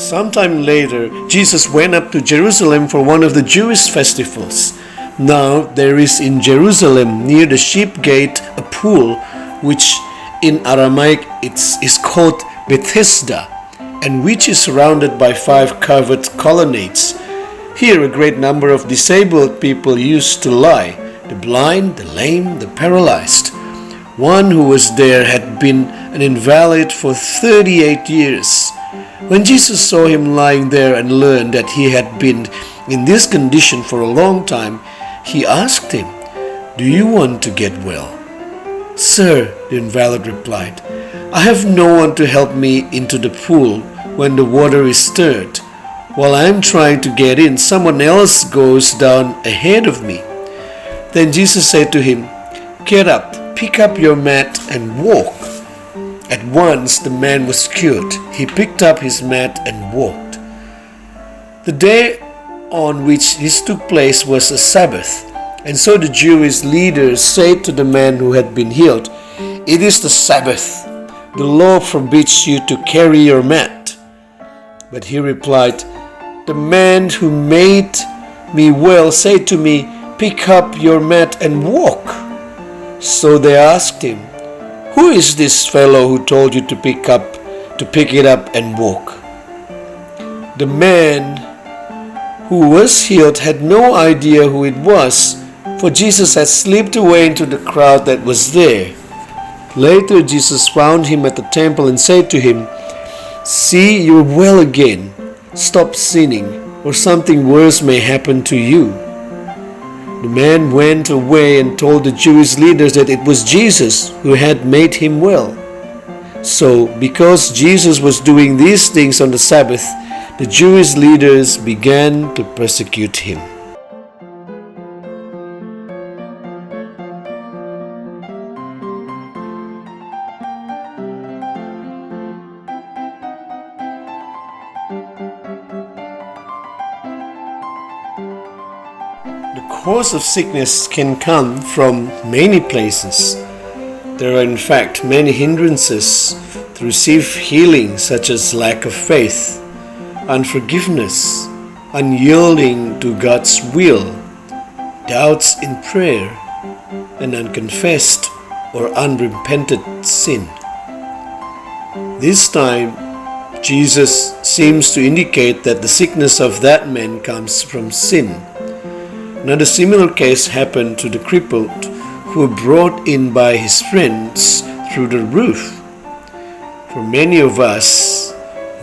Sometime later, Jesus went up to Jerusalem for one of the Jewish festivals. Now there is in Jerusalem near the sheep gate a pool, which in Aramaic is called Bethesda, and which is surrounded by 5 covered colonnades. Here a great number of disabled people used to lie, the blind, the lame, the paralyzed. One who was there had been an invalid for 38 years. When Jesus saw him lying there and learned that he had been in this condition for a long time, he asked him, "Do you want to get well?" "Sir," the invalid replied, "I have no one to help me into the pool when the water is stirred. While I am trying to get in, someone else goes down ahead of me." Then Jesus said to him, "Get up, pick up your mat and walk." At once the man was cured. He picked up his mat and walked. The day on which this took place was a Sabbath, and so the Jewish leaders said to the man who had been healed, "It is the Sabbath. The law forbids you to carry your mat." But he replied, "The man who made me well said to me, 'Pick up your mat and walk.'" So they asked him, "Who is this fellow who told you to pick it up and walk?" The man who was healed had no idea who it was, for Jesus had slipped away into the crowd that was there. Later Jesus found him at the temple and said to him, "See, you're well again. Stop sinning, or something worse may happen to you." The man went away and told the Jewish leaders that it was Jesus who had made him well. So, because Jesus was doing these things on the Sabbath, the Jewish leaders began to persecute him. The cause of sickness can come from many places. There are in fact many hindrances to receive healing, such as lack of faith, unforgiveness, unyielding to God's will, doubts in prayer, and unconfessed or unrepented sin. This time, Jesus seems to indicate that the sickness of that man comes from sin. Another similar case happened to the crippled who were brought in by his friends through the roof. For many of us,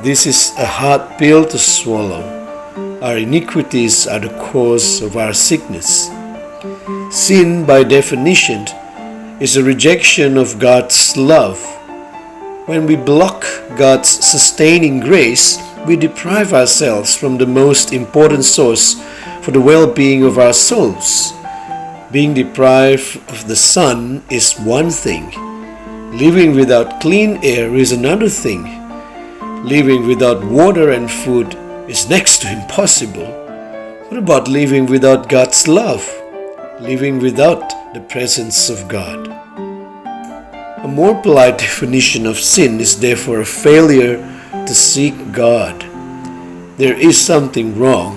this is a hard pill to swallow. Our iniquities are the cause of our sickness. Sin, by definition, is a rejection of God's love. When we block God's sustaining grace, we deprive ourselves from the most important source for the well-being of our souls. Being deprived of the sun is one thing. Living without clean air is another thing. Living without water and food is next to impossible. What about living without God's love? Living without the presence of God? A more polite definition of sin is therefore a failure to seek God. There is something wrong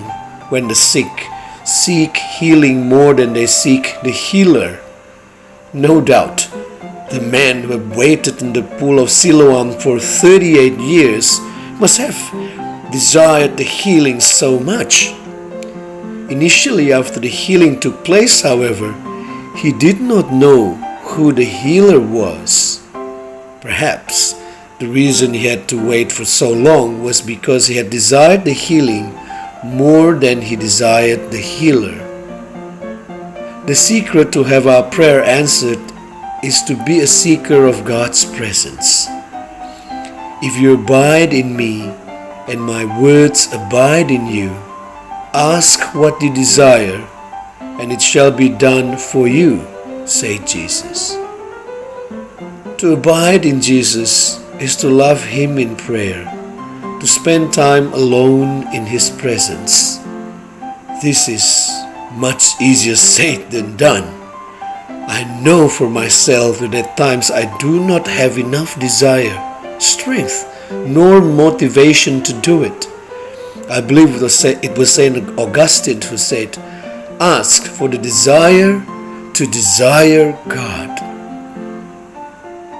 when the sick seek healing more than they seek the healer. No doubt, the man who had waited in the pool of Siloam for 38 years must have desired the healing so much. Initially, after the healing took place, however, he did not know who the healer was. Perhaps the reason he had to wait for so long was because he had desired the healing more than he desired the healer. The secret to have our prayer answered is to be a seeker of God's presence. If you abide in me and my words abide in you, ask what you desire, and it shall be done for you, said Jesus. To abide in Jesus is to love Him in prayer, to spend time alone in His presence. This is much easier said than done. I know for myself that at times I do not have enough desire, strength, nor motivation to do it. I believe it was St. Augustine who said, "Ask for the desire to desire God."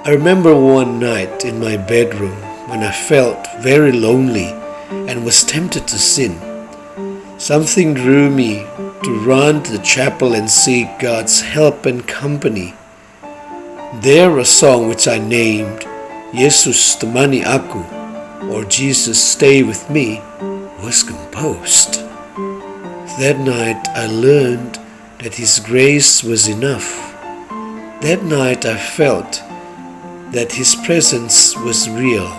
I remember one night in my bedroom when I felt very lonely and was tempted to sin. Something drew me to run to the chapel and seek God's help and company. There a song which I named "Yesus Temani Aku," or "Jesus Stay With Me," was composed. That night I learned that His grace was enough. That night I felt that His presence was real.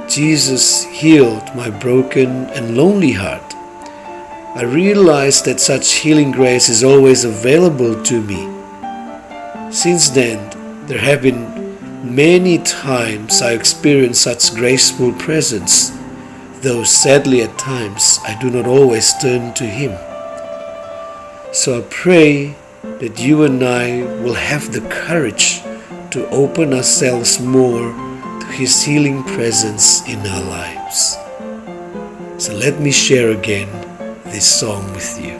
Jesus healed my broken and lonely heart. I realized that such healing grace is always available to me. Since then, there have been many times I experienced such graceful presence, though sadly at times I do not always turn to Him. So I pray that you and I will have the courage to open ourselves more to His healing presence in our lives. So let me share again this song with you.